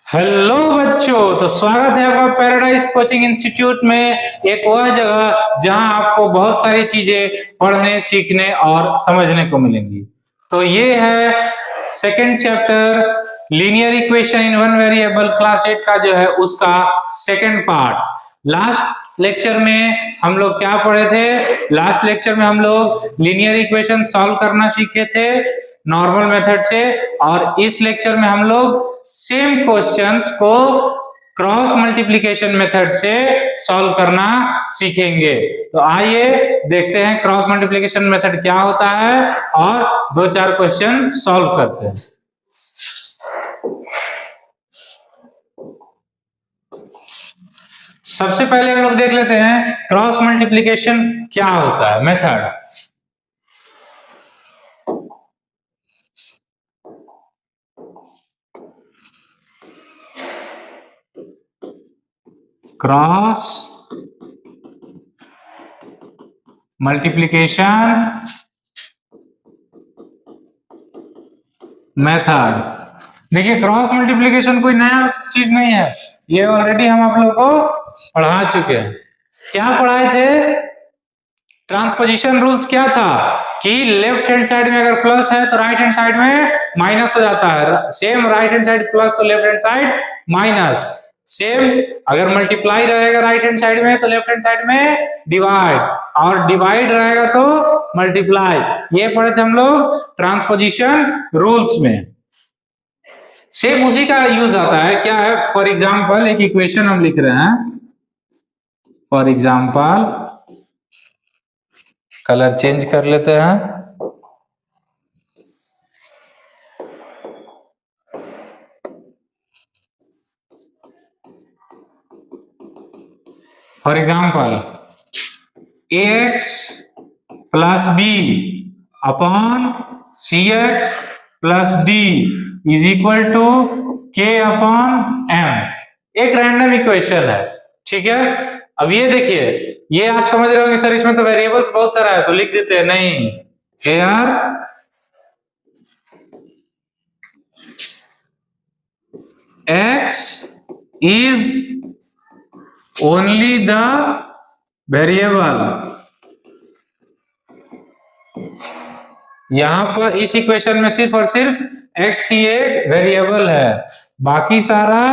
Hello बच्चों, तो स्वागत है आपका पैराडाइज कोचिंग इंस्टीट्यूट में। एक वह जगह जहां आपको बहुत सारी चीजें पढ़ने, सीखने और समझने को मिलेंगी। तो ये है second chapter linear equation in one variable class 8 का जो है उसका सेकंड पार्ट। लास्ट लेक्चर में हम लोग क्या पढ़े थे? लास्ट लेक्चर में हम लोग लीनियर इक्वेशन सॉल्व करना सीखे थे नॉर्मल मेथड से, और इस लेक्चर में हम लोग सेम क्वेश्चंस को क्रॉस मल्टीप्लिकेशन मेथड से सॉल्व करना सीखेंगे। तो आइए देखते हैं क्रॉस मल्टीप्लिकेशन मेथड क्या होता है और दो चार क्वेश्चन सॉल्व करते हैं। सबसे पहले हम लोग देख लेते हैं क्रॉस मल्टीप्लिकेशन क्या होता है, मेथड। Cross multiplication method. देखिए, क्रॉस मल्टीप्लिकेशन कोई नया चीज नहीं है, ये ऑलरेडी हम आप लोगों को पढ़ा चुके हैं। क्या पढ़ाए थे? ट्रांसपोजिशन रूल्स क्या था कि लेफ्ट हैंड साइड में अगर प्लस है तो राइट हैंड साइड में माइनस हो जाता है। Same right hand side plus तो left hand side minus. Same अगर मल्टीप्लाई रहेगा राइट हैंड साइड में तो लेफ्ट हैंड साइड में डिवाइड, और डिवाइड रहेगा तो मल्टीप्लाई। ये पढ़े थे हम लोग ट्रांसपोजिशन रूल्स में। सेम उसी का यूज आता है। क्या है? फॉर एग्जाम्पल एक इक्वेशन हम लिख रहे हैं। फॉर एग्जाम्पल कलर चेंज कर लेते हैं। For example ax plus b upon c x plus d is equal to k upon m. एक रैंडम इक्वेशन है, ठीक है। अब ये देखिए, ये आप समझ रहे होंगे सर इसमें तो वेरिएबल्स बहुत सारा है, तो लिख देते हैं। नहीं, here x is only the variable. यहां पर इस इक्वेशन में सिर्फ और सिर्फ x ही एक वेरिएबल है, बाकी सारा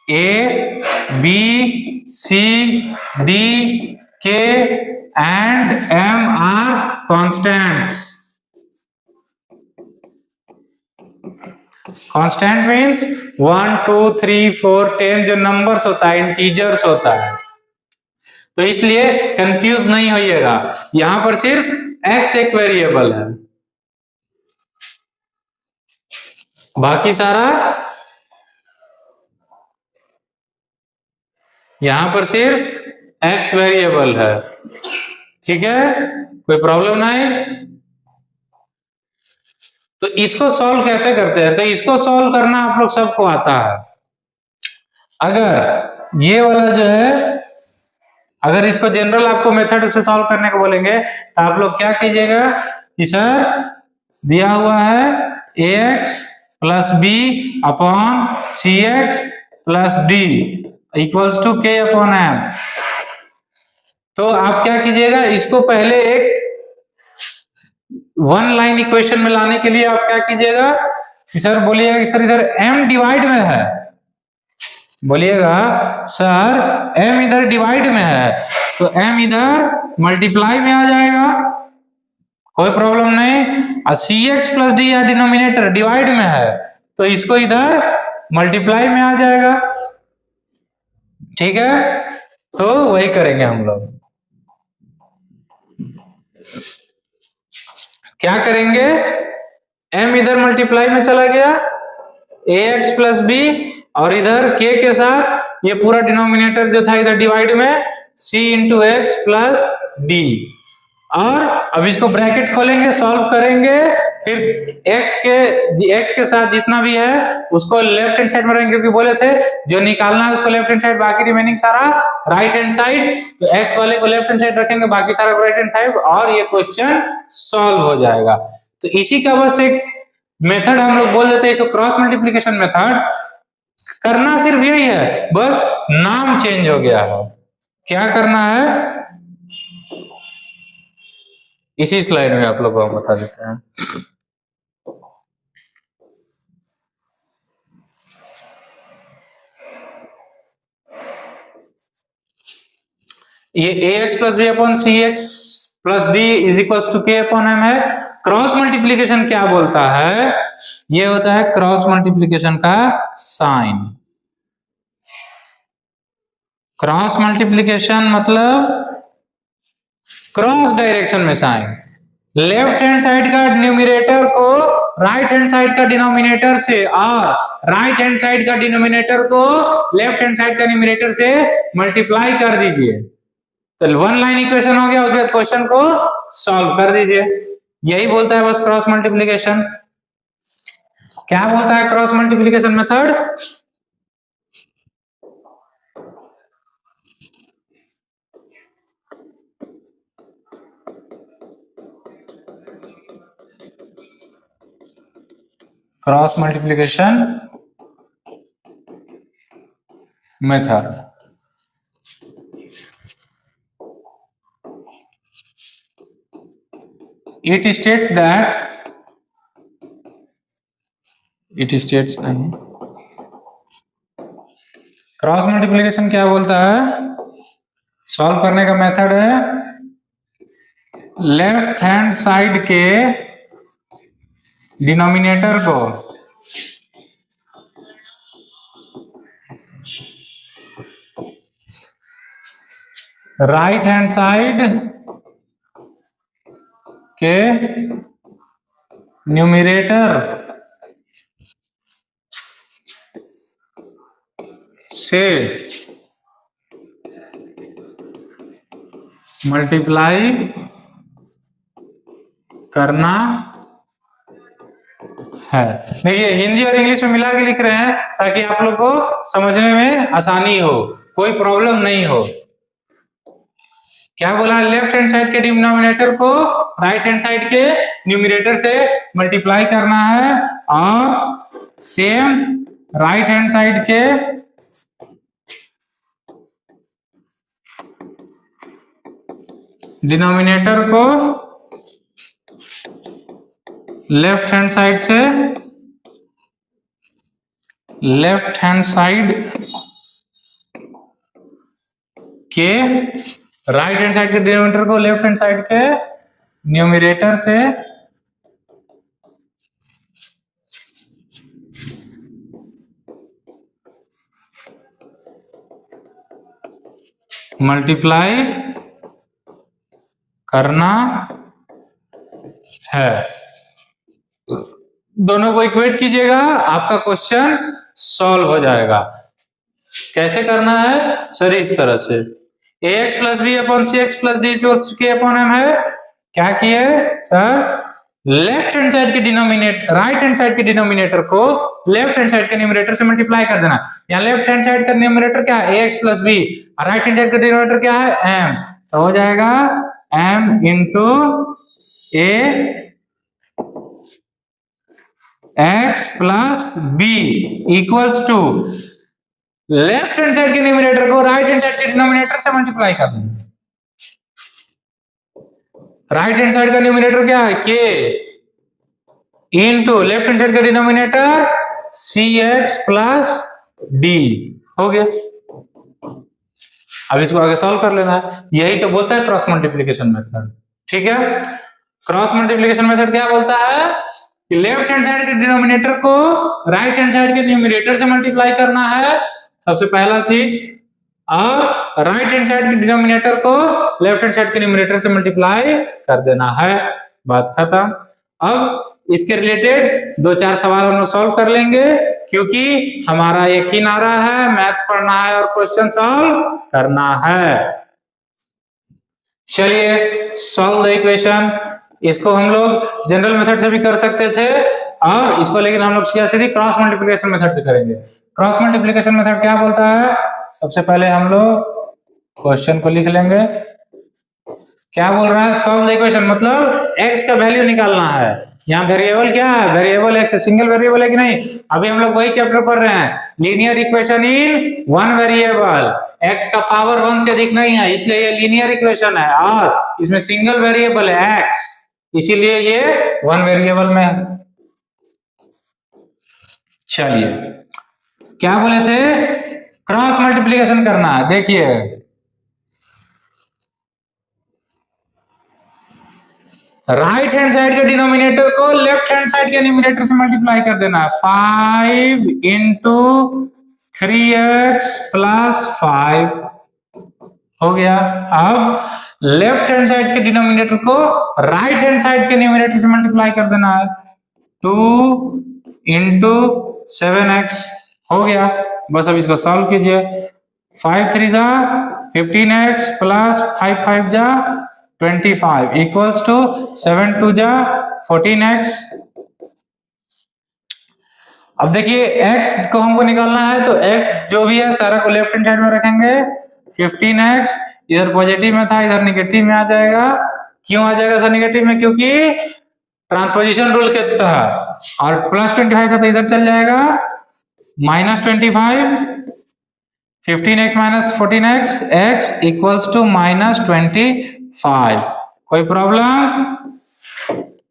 a, b, c, d, k and m are constants. Constant means 1 2 3 4 10 जो नंबर्स होता है, इंटीजर्स होता है। तो इसलिए कंफ्यूज नहीं होइएगा, यहां पर सिर्फ x एक वेरिएबल है, बाकी सारा यहां पर सिर्फ x वेरिएबल है। ठीक है, कोई प्रॉब्लम नहीं। तो इसको सॉल्व कैसे करते हैं? तो इसको सॉल्व करना आप लोग सबको आता है। अगर ये वाला जो है, अगर इसको जनरल आपको मेथड से सॉल्व करने को बोलेंगे तो आप लोग क्या कीजिएगा कि सर दिया हुआ है ax plus b upon c x plus d equals to k upon m. तो आप क्या कीजिएगा, इसको पहले एक वन लाइन इक्वेशन में लाने के लिए आप क्या कीजिएगा कि सर बोलिएगा कि सर इधर m डिवाइड में है, बोलिएगा सर m इधर डिवाइड में है, तो m इधर मल्टीप्लाई में आ जाएगा, कोई प्रॉब्लम नहीं। और सी एक्स प्लस डी या डिनोमिनेटर डिवाइड में है तो इसको इधर मल्टीप्लाई में आ जाएगा। ठीक है, तो वही करेंगे हम लोग। क्या करेंगे, m इधर मल्टीप्लाई में चला गया ax प्लस बी, और इधर k के साथ ये पूरा डिनोमिनेटर जो था इधर डिवाइड में c into x plus D. और अब इसको ब्रैकेट खोलेंगे, सॉल्व करेंगे, फिर x के साथ जितना भी है उसको लेफ्ट हैंड साइड में रखेंगे, क्योंकि बोले थे जो निकालना है उसको लेफ्ट हैंड साइड, बाकी रिमेनिंग सारा राइट हैंड साइड। तो x वाले को लेफ्ट हैंड साइड रखेंगे, बाकी सारा राइट हैंड साइड, और ये क्वेश्चन सॉल्व हो जाएगा। तो इसी का बस एक मेथड हम लोग बोल देते हैं इसको क्रॉस मल्टीप्लिकेशन मेथड। करना सिर्फ यही है, बस नाम चेंज हो गया है। क्या करना है इसी स्लाइड में आप लोगों को बता देते हैं। ये ax plus b upon c x plus d is equal to k upon m है। क्रॉस मल्टीप्लीकेशन क्या बोलता है, ये होता है क्रॉस मल्टीप्लीकेशन का साइन। क्रॉस मल्टीप्लीकेशन मतलब क्रॉस डायरेक्शन में साइन। लेफ्ट हैंड साइड का न्यूमरेटर को राइट हैंड साइड का डिनोमिनेटर से और राइट हैंड साइड का डिनोमिनेटर को लेफ्ट हैंड साइड का न्यूमरेटर से मल्टीप्लाई कर दीजिए, तो वन लाइन इक्वेशन हो गया। उसके बाद क्वेश्चन को सॉल्व कर दीजिए। यही बोलता है बस क्रॉस मल्टीप्लीकेशन। क्या बोलता है cross multiplication method, cross multiplication method. It states नहीं, क्रॉस मल्टीप्लीकेशन क्या बोलता है, सॉल्व करने का मेथड है लेफ्ट हैंड साइड के डिनोमिनेटर को राइट हैंड साइड के न्यूमरेटर से मल्टीप्लाई करना है। देखिए हिंदी और इंग्लिश में मिला के लिख रहे हैं ताकि आप लोग को समझने में आसानी हो, कोई प्रॉब्लम नहीं हो। क्या बोला, लेफ्ट हैंड साइड के डिनोमिनेटर को राइट हैंड साइड के न्यूमरेटर से मल्टीप्लाई करना है और सेम राइट हैंड साइड के डिनोमिनेटर को लेफ्ट हैंड साइड से लेफ्ट हैंड साइड के राइट हैंड साइड के डिनोमिनेटर को लेफ्ट हैंड साइड के न्यूमरेटर से मल्टीप्लाई करना है। दोनों को इक्वेट कीजिएगा, आपका क्वेश्चन सॉल्व हो जाएगा। कैसे करना है सर, इस तरह से ax plus b upon c x plus d equals to k upon m है। क्या किए सर, लेफ्ट हैंड साइड के डिनोमिनेटर राइट हैंड साइड के डिनोमिनेटर को लेफ्ट हैंड साइड के न्यूमरेटर से मल्टीप्लाई कर देना। यहाँ लेफ्ट हैंड साइड का न्यूमरेटर क्या है ax प्लस बी और राइट हैंड साइड का डिनोमिनेटर क्या है m, तो हो जाएगा m into a x plus b equals to left hand side के न्यूमरेटर को राइट हैंड साइड के डिनोमिनेटर से मल्टीप्लाई कर देंगे। राइट हैंड साइड का न्यूमरेटर क्या है k into left hand side का डिनोमिनेटर cx प्लस d हो गया। अब इसको आगे सॉल्व कर लेना है। यही तो बोलता है क्रॉस मल्टीप्लिकेशन मेथड। ठीक है, क्रॉस मल्टीप्लिकेशन मेथड क्या बोलता है कि लेफ्ट हैंड साइड के डिनोमिनेटर को राइट हैंड साइड के न्यूमरेटर से मल्टीप्लाई करना है, सबसे पहला चीज, और राइट हैंड साइड के डिनोमिनेटर को लेफ्ट हैंड साइड के न्यूमरेटर से मल्टीप्लाई कर देना है। बात खत्म। अब इसके रिलेटेड दो चार सवाल हम लोग सॉल्व कर लेंगे, क्योंकि हमारा एक ही नारा है, मैथ्स पढ़ना है और क्वेश्चन सॉल्व करना है। चलिए सॉल्व द इक्वेशन। इसको हम लोग जनरल मेथड से भी कर सकते थे और इसको लेकिन हम लोग सीधी क्रॉस मल्टीप्लिकेशन मेथड से करेंगे। क्रॉस मल्टीप्लिकेशन मेथड क्या बोलता है, सबसे पहले हम लोग क्वेश्चन को लिख लेंगे। क्या बोल रहा है, सॉल्व द इक्वेशन मतलब x का वैल्यू निकालना है। यहाँ वेरिएबल क्या है, वेरिएबल एक्स, सिंगल वेरिएबल है कि नहीं। अभी हम लोग वही चैप्टर पढ़ रहे हैं, linear equation in one variable, x का पावर 1 से अधिक नहीं है, इसलिए ये लीनियर इक्वेशन है, और इसमें सिंगल वेरिएबल है एक्स, इसीलिए ये वन वेरिएबल में है। चलिए क्या बोले थे, क्रॉस मल्टीप्लिकेशन करना है। देखिए राइट हैंड साइड के डिनोमिनेटर को लेफ्ट हैंड साइड के न्यूमरेटर से मल्टीप्लाई कर देना है। 5 इंटू 3x प्लस 5 हो गया। अब लेफ्ट हैंड साइड के डिनोमिनेटर को राइट हैंड साइड के न्यूमरेटर से मल्टीप्लाई कर देना है। 2 इंटू 7x हो गया। बस अब इसको सॉल्व कीजिए। 5 3 जा 15x प्लस 5 5 जा 25 इक्वल्स टू 7 2 जा 14x। अब देखिए x को हमको निकालना है, तो x जो भी है सारा को लेफ्ट हैंड साइड में रखेंगे। 15x इधर पॉजिटिव में था, इधर निगेटिव में आ जाएगा। क्यों आ जाएगा सर निगेटिव में, क्योंकि ट्रांसपोजिशन रूल के तहत। और प्लस 25 था तो इधर चल जाएगा, minus 25, 15x minus 14x, x equals to minus 25। कोई प्रॉब्लम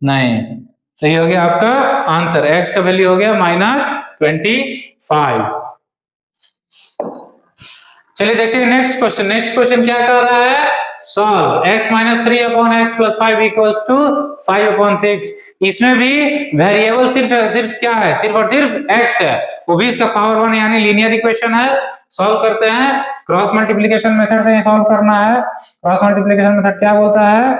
नहीं, तो ये हो गया आपका आंसर, x का वैल्यू हो गया माइनस 25। चलिए देखते हैं नेक्स्ट क्वेश्चन। नेक्स्ट क्वेश्चन क्या कर रहा है, solve x minus 3 upon x plus 5 equals to 5 upon 6। इसमें भी वेरिएबल सिर्फ क्या है, सिर्फ और सिर्फ x है, वो भी इसका पावर 1 यानी लीनियर इक्वेशन है। सॉल्व करते हैं, क्रॉस मल्टीप्लिकेशन मेथड से ही सॉल्व करना है। क्रॉस मल्टीप्लिकेशन मेथड क्या बोलता है,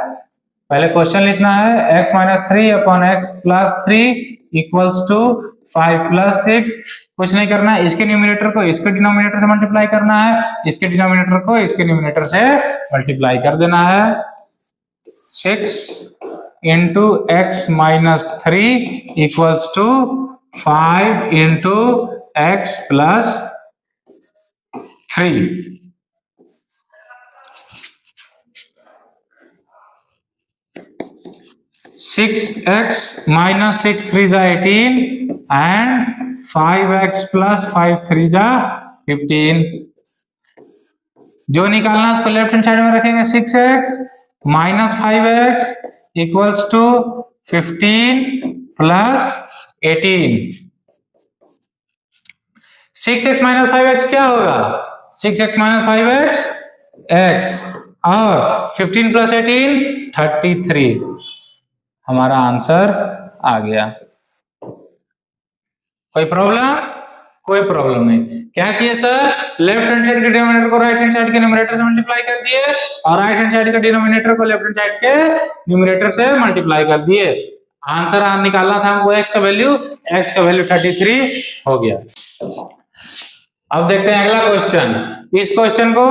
पहले क्वेश्चन लिखना है, x minus 3 upon x plus 3 equals to 5 plus 6। कुछ नहीं करना है, इसके न्यूमरेटर को इसके डिनोमिनेटर से मल्टीप्लाई करना है, इसके डिनोमिनेटर को इसके न्यूमरेटर से मल्टीप्लाई कर देना है। 6 into x minus 3 equals to 5 into x plus 3। 6x minus 6 3 जा 18 and 5x plus 5 3 जा 15। जो निकालना है उसको लेफ्ट हैंड साइड में रखेंगे। 6x minus 5x equals to 15 plus 18। 6x minus 5x क्या होगा, 6x माइनस 5x x, और 15 प्लस 18 33। हमारा आंसर आ गया। कोई प्रॉब्लम, कोई प्रॉब्लम नहीं। क्या किए सर, लेफ्ट हैंड साइड के डिनोमिनेटर को राइट हैंड साइड के न्यूमरेटर से मल्टीप्लाई कर दिए, और राइट हैंड साइड के डिनोमिनेटर को लेफ्ट हैंड साइड के न्यूमरेटर से मल्टीप्लाई कर दिए। आंसर निकालना था हमको x का वैल्यू, x का वैल्यू 33 हो गया। अब देखते हैं अगला क्वेश्चन। इस क्वेश्चन को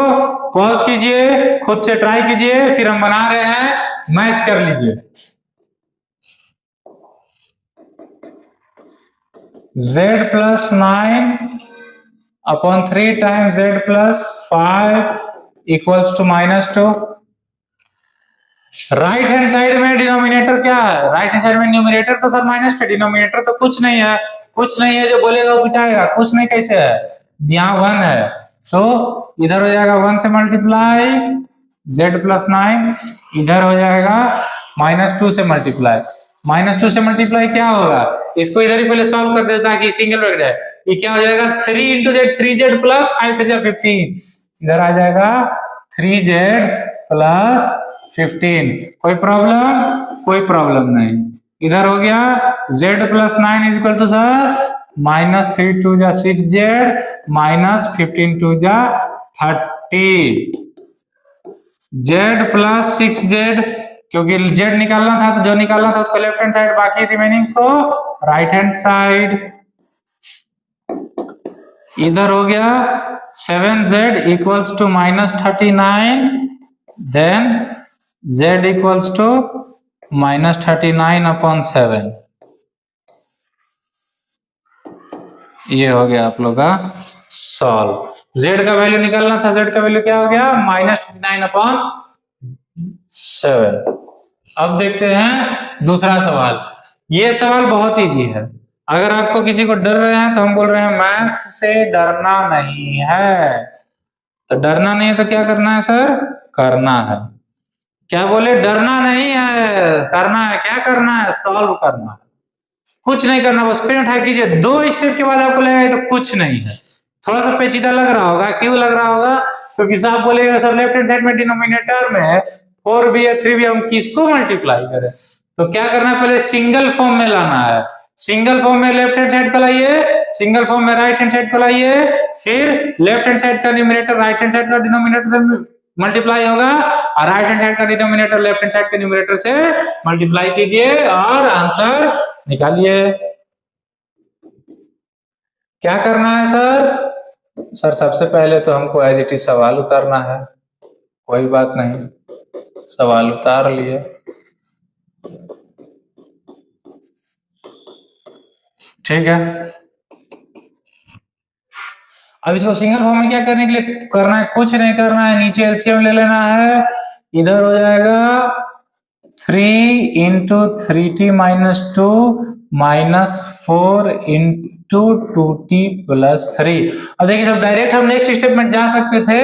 पॉज कीजिए, खुद से ट्राई कीजिए, फिर हम बना रहे हैं, मैच कर लीजिए। z plus 9 upon 3 times z plus 5 equals to minus 2। Right hand side में डिनोमिनेटर क्या है, राइट हैंड साइड में न्यूमरेटर तो सर माइनस 2, डिनोमिनेटर तो कुछ नहीं है, कुछ नहीं है, जो बोलेगा वो पिटाएगा। कुछ नहीं कैसे है, यहाँ 1 है, तो इधर हो जाएगा 1 से मल्टीप्लाई z प्लस 9, इधर हो जाएगा माइनस 2 से मल्टीप्लाई। माइनस 2 से मल्टीप्लाई क्या होगा, इसको इधर ही पहले सॉल्व कर देता कि सिंगल ब्रैकेट है। ये क्या हो जाएगा, 3 इंटू जेड, 3z प्लस 5 3 15, इधर आ जाएगा 3z प्लस 15। कोई प्रॉब्लम, कोई प्रॉब्लम नहीं। इधर हो गया z plus 9 is equal to sir minus 3 2 जा 6z माइनस 15 2 जा 30। z प्लस 6z, क्योंकि z निकालना था, तो जो निकालना था उसको लेफ्ट हैंड साइड, बाकी रिमेनिंग को राइट हैंड साइड। इधर हो गया 7z equals to minus 39, then z equals to minus 39 upon 7। ये हो गया आप लोग का सॉल्व। z का वैल्यू निकालना था, z का वैल्यू क्या हो गया, माइनस 39 अपॉन 7। अब देखते हैं दूसरा सवाल। ये सवाल बहुत इजी है। अगर आपको किसी को डर रहे हैं तो हम बोल रहे हैं मैथ्स से डरना नहीं है। तो डरना नहीं है तो क्या करना है सर? करना है। क्या बोले? डरना नहीं है, करना है। क्या करना है? सॉल्व करना है। कुछ नहीं करना, बस पेन उठा कीजिए। 2 स्टेप के बाद आपको लगेगा तो कुछ नहीं है। थोड़ा सा पेचीदा लग रहा होगा। क्यों लग रहा होगा? क्योंकि साहब बोलेगा सर लेफ्ट हैंड साइड में डिनोमिनेटर में 4b या 3b, हम किसको मल्टीप्लाई करें? तो क्या करना है? पहले सिंगल फॉर्म में लाना है। सिंगल फॉर्म में लेफ्ट हैंड साइड को लाइए, सिंगल फॉर्म में राइट हैंड साइड को लाइए, फिर लेफ्ट हैंड साइड का न्यूमरेटर राइट हैंड साइड का डिनोमिनेटर से मल्टीप्लाई होगा और राइट हैंड साइड का डिनोमिनेटर लेफ्ट हैंड साइड के न्यूमरेटर से मल्टीप्लाई कीजिए और आंसर निकालिए। क्या करना है सर? सर सबसे पहले तो हमको एज इट इज सवाल उतारना है। कोई बात नहीं, सवाल उतार लिए। ठीक है, अब इसको सिंगल फॉर्म में क्या करने के लिए करना है? कुछ नहीं करना है, नीचे एलसीएम ले लेना है। इधर हो जाएगा 3 into 3t minus 2 minus 4 into 2t plus 3। अब देखिए सब डायरेक्ट हम नेक्स्ट स्टेप में जा सकते थे,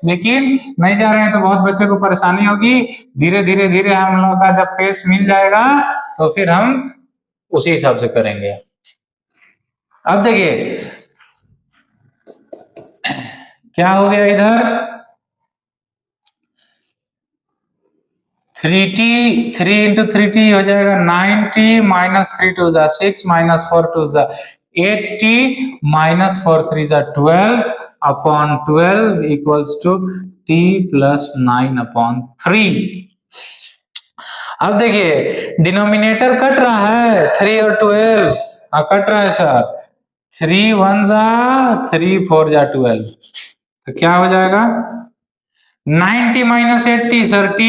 लेकिन नहीं जा रहे हैं तो बहुत बच्चे को परेशानी होगी। धीरे धीरे धीरे हम लोग का जब पेस मिल जाएगा तो फिर हम उसी हिसाब से करेंगे। अब देखिए क्या हो गया इधर, 3 इंटू 3t हो जाएगा 9t minus 3 to 6 minus 4 to 8t minus 4 3 12 upon 12 equals to t plus 9 upon 3। अब देखिए डिनोमिनेटर कट रहा है, 3 और 12 कट रहा है सर। 3 1 जा 3 4 जा 12, तो क्या हो जाएगा 90 माइनस 80 सर t,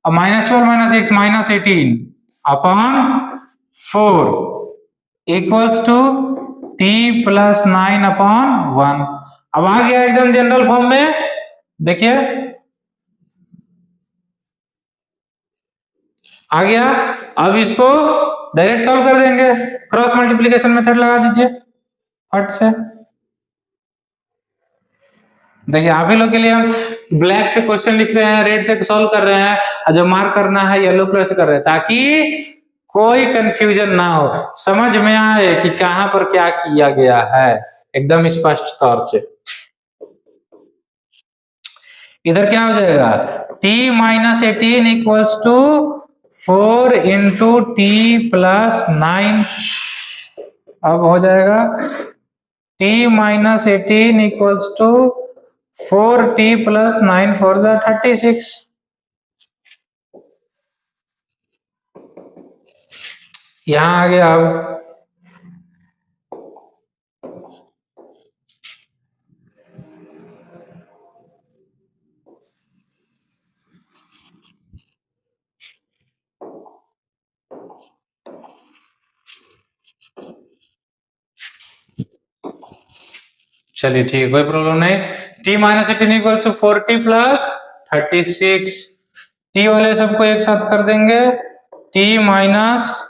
अब minus 12 minus 6 minus 18 upon 4 equals to t plus 9 upon 1। अब आ गया एकदम जनरल फॉर्म में। देखिए आ गया। अब इसको डायरेक्ट सॉल्व कर देंगे, क्रॉस मल्टीप्लिकेशन मेथड लगा दीजिए फट से। देखिए आप ही लोग के लिए हम ब्लैक से क्वेश्चन लिख रहे हैं, रेड से सॉल्व कर रहे हैं, और जो मार्क करना है येलो कलर से कर रहे हैं, ताकि कोई कंफ्यूजन ना हो, समझ में आए कि कहां पर क्या किया गया है एकदम स्पष्ट तौर से। इधर क्या हो जाएगा t minus 18 equals to 4 into t plus 9। अब हो जाएगा t minus 18 equals to 4t plus 9 4 36। यहां आ गया। अब चलिए ठीक है, कोई प्रॉब्लम नहीं। t minus 18 equal to 4t plus 36। t वाले सबको एक साथ कर देंगे, t minus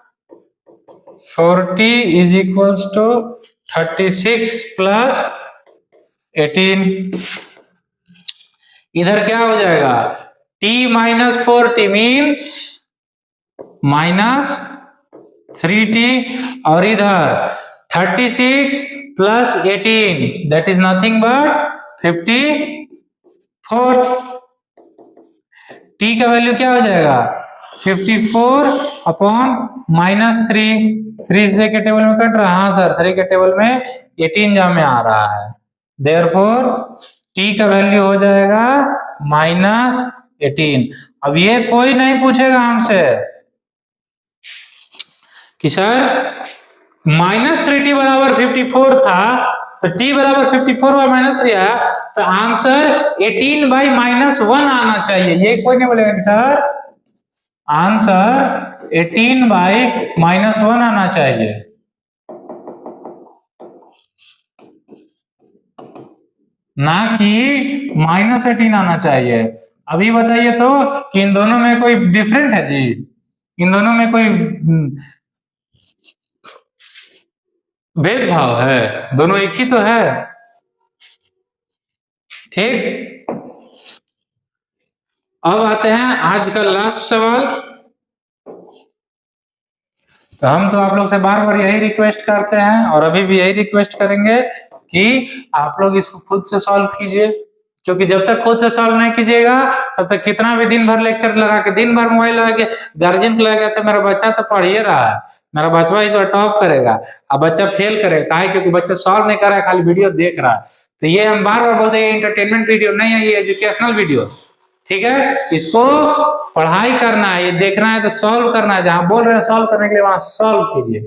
4t is equals to 36 plus 18। इधर क्या हो जाएगा t minus 4t means minus 3t, और इधर 36 plus 18 that is nothing but 54। t का वैल्यू क्या हो जाएगा 54 अपॉन माइनस 3 से के टेबल में कट रहा है। हाँ सर 3 के टेबल में 18 जा में आ रहा है, देयरफॉर t का वैल्यू हो जाएगा माइनस 18। अब ये कोई नहीं पूछेगा हमसे कि सर माइनस 3t बराबर 54 था, तो t बराबर 54 और माइनस 3 आया, तो आंसर 18 बाई माइनस 1 आना चाहिए। ये कोई नहीं बोलेगा कि सर आंसर 18 बाई माइनस 1 आना चाहिए। ना कि माइनस 18 आना चाहिए। अभी बताइए तो कि इन दोनों में कोई डिफरेंट है जी? इन दोनों में कोई भेदभाव है, दोनों एक ही तो है। ठीक, अब आते हैं आज का लास्ट सवाल। तो हम तो आप लोग से बार बार यही रिक्वेस्ट करते हैं और अभी भी यही रिक्वेस्ट करेंगे कि आप लोग इसको खुद से सॉल्व कीजिए, क्योंकि जब तक खुद से सॉल्व नहीं कीजिएगा तब तक कितना भी दिन भर लेक्चर लगा के, दिन भर मोबाइल लगा के गार्जियन को लगा, अच्छा मेरा बच्चा तो पढ़ ही रहा है, मेरा बच्चा इस बार टॉप करेगा, अब बच्चा फेल करेगा, काहे? क्योंकि बच्चा सॉल्व नहीं कर रहा है, खाली वीडियो देख रहा है। तो ये हम बार बार बोलते हैं, एंटरटेनमेंट वीडियो नहीं है, ये एजुकेशनल वीडियो। ठीक है, इसको पढ़ाई करना है, ये देखना है तो सॉल्व करना है, जहां बोल रहे हैं सॉल्व करने के लिए वहां सॉल्व कीजिए।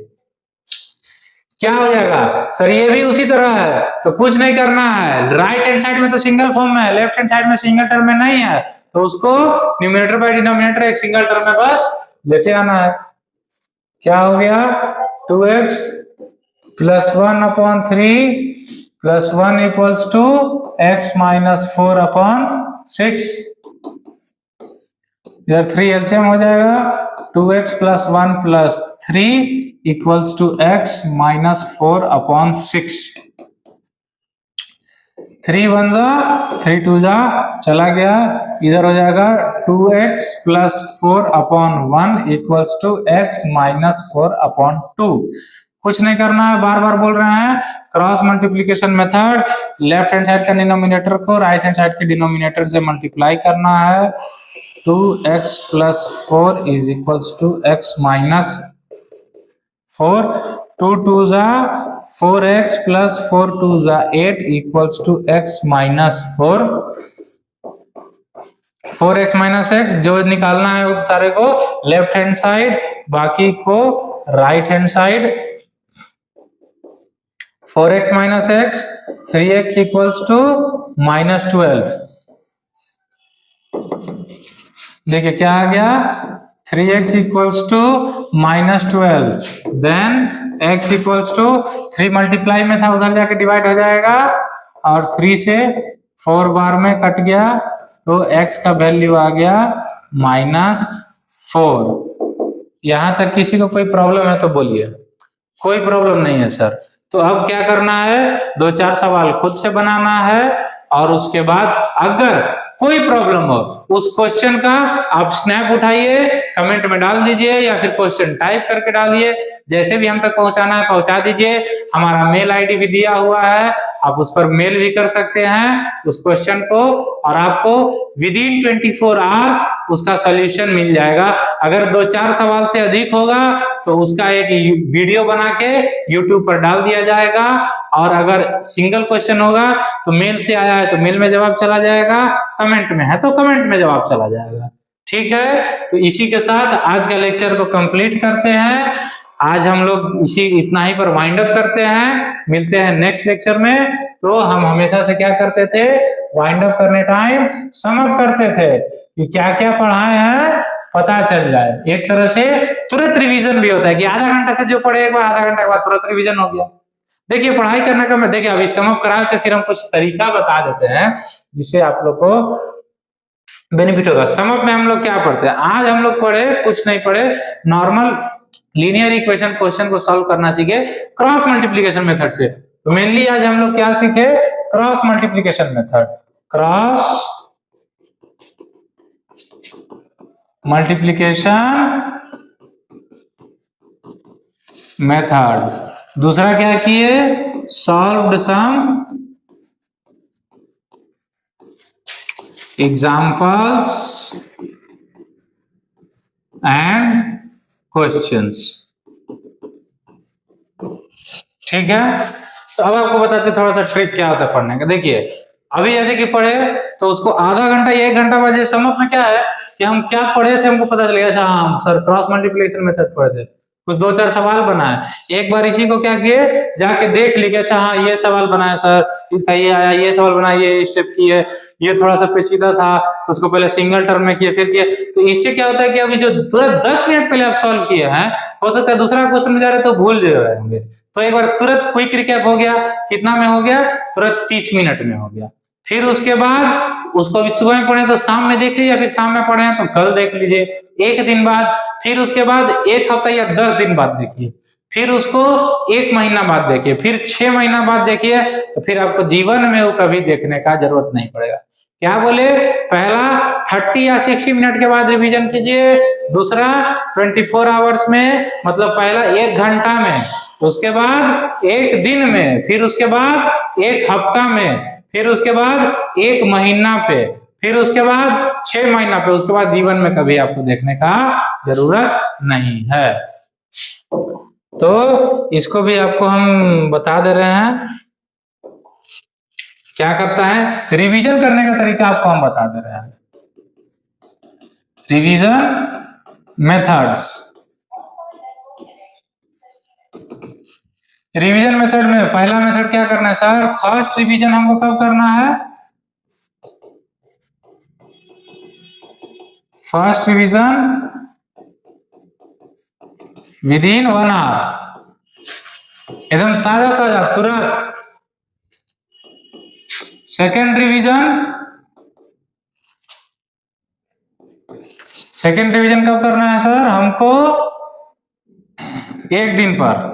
क्या हो जाएगा सर? ये भी उसी तरह है, तो कुछ नहीं करना है। राइट हैंड साइड में तो सिंगल फॉर्म में है, लेफ्ट हैंड साइड में सिंगल टर्म में नहीं है, तो उसको न्यूमरेटर बाय डिनोमिनेटर एक सिंगल टर्म में बस लेते आना है। क्या हो गया? 2x plus 1/3 plus 1 equals to x minus 4/6। इधर 3 एलसीएम हो जाएगा, 2x plus 1 plus 3 equals to x minus 4/6। 3 1 जा 3 2 जा चला गया, इधर हो जाएगा 2x plus 4/1 equals to x minus 4/2। कुछ नहीं करना है, बार बार बोल रहे हैं cross multiplication method, left hand side का डिनोमिनेटर को राइट हैंड साइड के डिनोमिनेटर से मल्टीप्लाई करना है। 2x plus 4 is equals to x minus 4, 2 2 जा 4x प्लस 4 2 जा 8 equals to x minus 4। 4x minus x जो निकालना है उस सारे को लेफ्ट हैंड साइड, बाकी को right hand side. 4x minus x 3x equals to minus 12। देखिए क्या आ गया, 3x equals to minus 12, then x equals to 3 multiply में था, उधर जाके डिवाइड हो जाएगा और 3 से 4 बार में कट गया, तो x का वैल्यू आ गया -4। यहां तक किसी को कोई प्रॉब्लम है तो बोलिए। कोई प्रॉब्लम नहीं है सर। तो अब क्या करना है, 2-4 सवाल खुद से बनाना है और उसके बाद अगर कोई प्रॉब्लम हो उस क्वेश्चन का आप स्नैप उठाइए, कमेंट में डाल दीजिए या फिर क्वेश्चन टाइप करके डालिए, जैसे भी हम तक पहुंचाना है पहुंचा दीजिए। हमारा मेल आईडी भी दिया हुआ है, आप उस पर मेल भी कर सकते हैं उस क्वेश्चन को और आपको विद इन 24 आवर्स उसका सॉल्यूशन मिल जाएगा। अगर 2-4 सवाल से अधिक होगा तो उसका एक वीडियो बना के यूट्यूब पर डाल दिया जाएगा, और अगर सिंगल क्वेश्चन होगा तो मेल से आया है तो मेल में जवाब चला जाएगा, कमेंट में है तो कमेंट में जवाब चला जाएगा। ठीक है, तो इसी के साथ आज का लेक्चर को कंप्लीट करते हैं। आज हम लोग इतना ही पर वाइंड अप करते हैं, मिलते हैं नेक्स्ट लेक्चर में। तो हम हमेशा से क्या करते थे, वाइंड अप करने टाइम सम अप करते थे कि क्या क्या पढ़ाए हैं पता चल जाए। एक तरह से तुरंत रिवीजन भी होता है कि आधा घंटा से जो पढ़े एक बार, आधा घंटा के बाद तुरंत रिवीजन हो गया। देखिए पढ़ाई करने का, मैं देखिए अभी सम अप कराए थे, फिर हम कुछ तरीका बता देते हैं जिससे आप लोग को बेनिफिट होगा। सम अप में हम लोग क्या पढ़ते हैं, आज हम लोग पढ़े कुछ नहीं पढ़े, नॉर्मल लीनियर इक्वेशन क्वेश्चन को सॉल्व करना सीखे क्रॉस मल्टीप्लीकेशन मेथड से। तो मेनली आज हम लोग क्या सीखे, cross multiplication method, cross multiplication method. दूसरा क्या किए, solved some examples and questions. ठीक है, तो अब आपको बताते हैं थोड़ा सा ट्रिक क्या होता है पढ़ने का। देखिए अभी जैसे कि पढ़े तो उसको आधा घंटा या 1 घंटा बाद सम अप में क्या है कि हम क्या पढ़े थे हमको पता चलेगा। अच्छा हाँ सर क्रॉस मल्टीप्लिकेशन मेथड पढ़े थे, कुछ 2-4 सवाल बनाए, एक बार इसी को क्या किए जाके देख लीजिए, अच्छा हाँ ये सवाल बनाया सर, इसका ये आया, ये सवाल बनाया, ये स्टेप किए, ये थोड़ा सा पेचीदा था तो उसको पहले सिंगल टर्म में किए फिर किए। तो इससे क्या होता है कि अभी जो तुरंत 10 मिनट पहले आप सॉल्व किए हैं, हो सकता है दूसरा क्वेश्चन में जा रहे तो भूल रहे होंगे, तो एक बार तुरंत क्विक रिकैप हो गया। कितना में हो गया, तुरंत 30 मिनट में हो गया। फिर उसके बाद उसको अभी सुबह में पढ़े तो शाम में देख लीजिए, या फिर शाम में पढ़े तो कल देख लीजिए, 1 दिन बाद, फिर उसके बाद 1 हफ्ता या 10 दिन बाद देखिए। फिर उसको 1 महीना बाद देखिए, फिर 6 महीना बाद देखिए, तो फिर आपको जीवन में वो कभी देखने का जरूरत नहीं पड़ेगा। क्या बोले, पहला 30 या 60 मिनट के बाद रिवीजन कीजिए, दूसरा 24 आवर्स में, मतलब पहला 1 घंटा में, उसके बाद 1 दिन में, फिर उसके बाद 1 हफ्ता में, फिर उसके बाद 1 महीना पे, फिर उसके बाद 6 महीना पे, उसके बाद जीवन में कभी आपको देखने का जरूरत नहीं है। तो इसको भी आपको हम बता दे रहे हैं, क्या करता है, रिवीजन करने का तरीका आपको हम बता दे रहे हैं। Revision methods. रिवीजन मेथड में पहला मेथड क्या करना है सर, फर्स्ट रिवीजन हमको कब करना है, first revision within 1 hour, एकदम ताजा ताजा तुरंत। सेकेंड रिवीजन, सेकेंड रिवीजन कब करना है सर, हमको 1 दिन पर।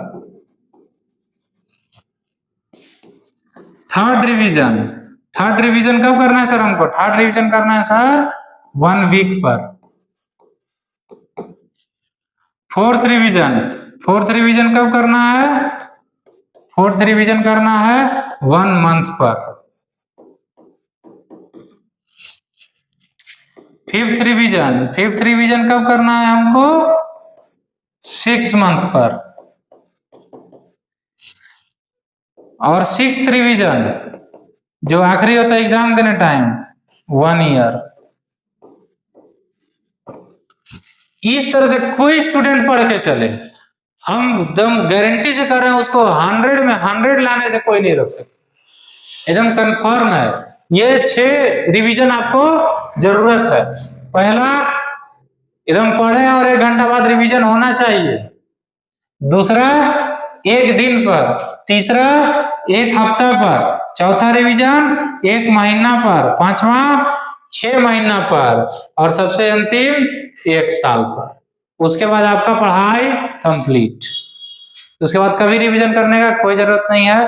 थर्ड रिवीजन, थर्ड रिवीजन कब करना है सर हमको, थर्ड रिवीजन करना है सर 1 वीक पर। फोर्थ रिवीजन, फोर्थ रिवीजन कब करना है, फोर्थ रिवीजन करना है 1 मंथ पर। फिफ्थ रिवीजन, फिफ्थ रिवीजन कब करना है हमको, 6 मंथ पर। और सिक्स्थ रिवीजन जो आखिरी होता है एग्जाम देने टाइम, 1 ईयर। इस तरह से कोई स्टूडेंट पढ़ के चले, हम एकदम गारंटी से कर रहे हैं, उसको 100 में 100 लाने से कोई नहीं रोक सकता, एकदम कंफर्म है। ये 6 रिवीजन आपको जरूरत है। पहला, एकदम पढ़े और 1 घंटा बाद रिवीजन होना चाहिए। दूसरा, 1 दिन पर। तीसरा, 1 हफ्ता पर। चौथा रिवीजन 1 महीना पर। पांचवा, 6 महीना पर। और सबसे अंतिम 1 साल पर। उसके बाद आपका पढ़ाई कंप्लीट। उसके बाद कभी रिवीजन करने का कोई जरूरत नहीं है।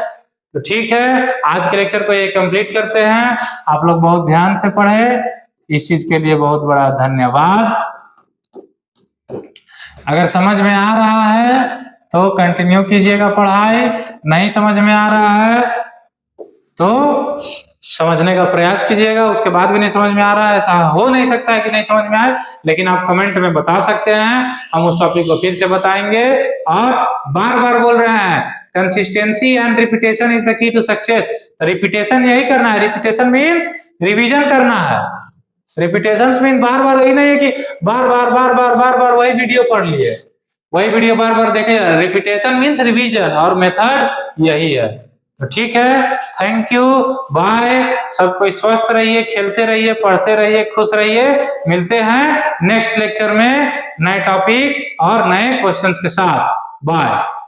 तो ठीक है, आज के लेक्चर को ये कंप्लीट करते हैं। आप लोग बहुत ध्यान से पढ़े, इस चीज के लिए बहुत बड़ा धन्यवाद। अगर समझ में आ रहा है तो कंटिन्यू कीजिएगा पढ़ाई, नहीं समझ में आ रहा है तो समझने का प्रयास कीजिएगा। उसके बाद भी नहीं समझ में आ रहा है, ऐसा हो नहीं सकता है कि नहीं समझ में आए, लेकिन आप कमेंट में बता सकते हैं, हम उस टॉपिक को फिर से बताएंगे। और बार बार बोल रहे हैं, consistency and repetition is the key to success. तो रिपीटेशन यही करना है, रिपीटेशन मीन्स रिविजन करना है। रिपीटेशन मीन बार बार, यही नहीं है कि बार बार बार बार बार बार वही वीडियो पढ़ लिए, वही वीडियो बार बार देखे। रिपीटेशन मीन्स रिवीजन, और मेथड यही है। तो ठीक है, थैंक यू, बाय। सबको स्वस्थ रहिए, खेलते रहिए, पढ़ते रहिए, खुश रहिए। मिलते हैं नेक्स्ट लेक्चर में नए टॉपिक और नए क्वेश्चंस के साथ। बाय।